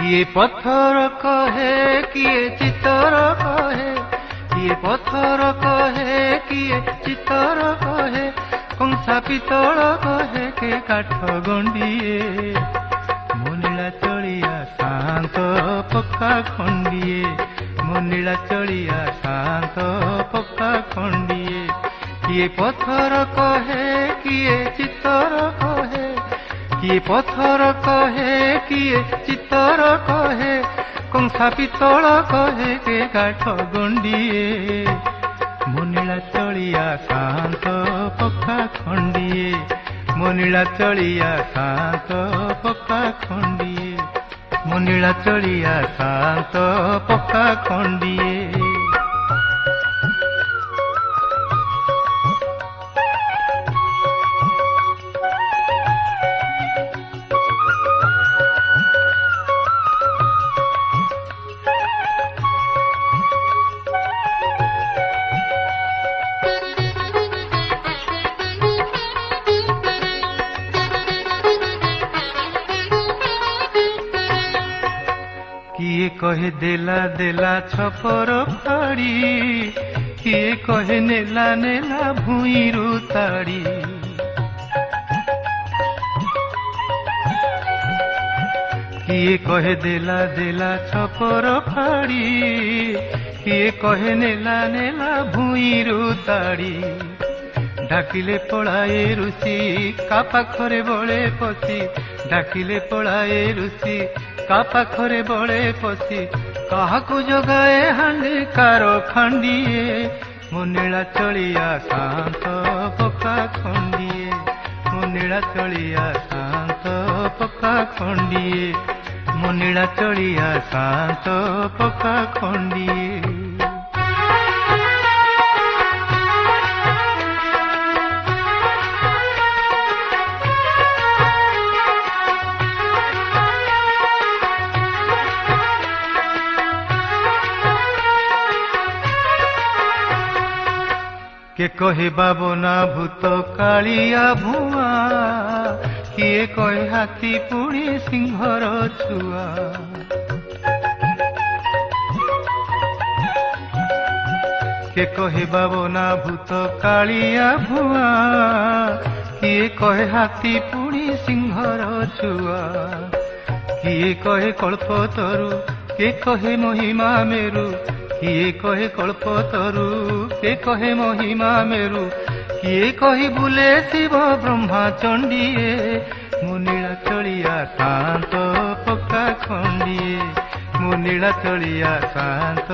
किए पत्थर कहे किए चित्तर कहे, किए पत्थर कहे किए चित्तर कहे, कंसा पितल कहे के काठ गंडिए। मुनीला चलिया शांत पक्का खंडिए, मुनीला चलिया शांत पक्का खंडिए। किए पत्थर कहे किए चित्तर कहे, किए पत्थर कहे किए चित्तर कहे, कंसा पितल कहे के काठ गंडिए। मुनीला चलिया शांत पक्का खंडिए, मुनीला चलिया शांत पक्का खंडिए, मुनीला चलिया शांत पक्का खंडिए। किए कहे देला देला छपर फाड़ी, किए कहे नेला नेला भूईरू ताड़ी। किए कहे देला देला छपर फाड़ी, किए कहे नेला नेला भूईरू ताड़ी। डाकिले पଳାଏ ऋषि का पाखरे बळे पଶି, डाकिले पଳାଏ ऋषि का पाखरे बळे पଶି। काहाकू जगाए हांडी कार खंडिए, मुनीला चलिया शांत पक्का खंडिए, मुनीला चलिया शांत पक्का खंडिए, मुनीला चलिया शांत पक्का खंडिए। के कहे बाबना भूत कालिया भुआ, किए कहे हाथी पुणी सिंहर छुआ। के कहे बाबना भूत कालिया भुआ, किए कहे हाथी पुणी सिंहर छुआ। किए कहे कल्पतरु के कहे महिमा मेरु, किए कहे कल्पतरु के कहे महिमा मेरु। किए कही बुले शिव ब्रह्मा चंडिए, मुनीला चलिया शांत पक्का खंडिए, मुनीला चलिया शांत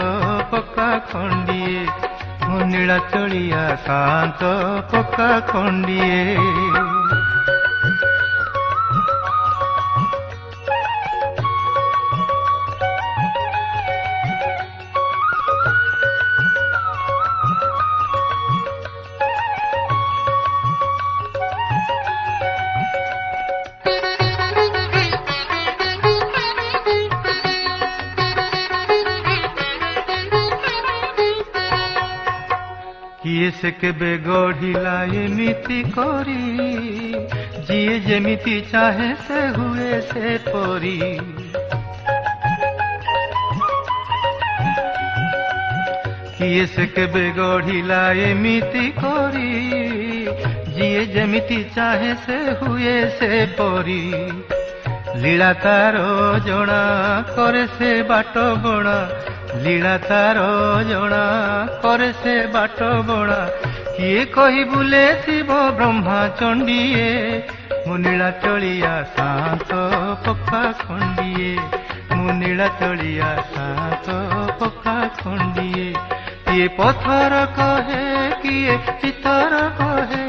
पक्का खंडिए, मुनीला चलिया शांत पक्का खंडिए। किए से केबे गढ़िला एमिति करी, जिए जेमिति चाहे से हुए से परी। किए से केबे गढ़िला एमिति करी, जिए जेमिति चाहे से हुए से परी। लीला तारो जना करे से बाट बणा, लीला तारो जना करे से बाट बणा। किए कही बुले शिव ब्रह्मा चंडिए, मुनीला चलिया शांत पक्का खंडिए, मुनीला चलिया शांत पक्का खंडिए। किए पत्थर कहे किए चित्तर कहे,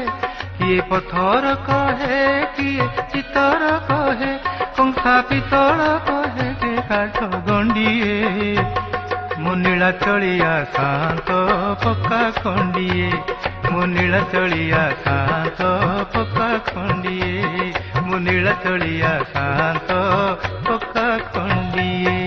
किए पत्थर कहे किए चित्तर कहे, कंसा पितल कहे के काठ गंडिए। मुनीला चलिया शांत पक्का खंडिए, मुनीला चलिया शांत पक्का खंडिए, मुनीला चलिया शांत पक्का खंडिए।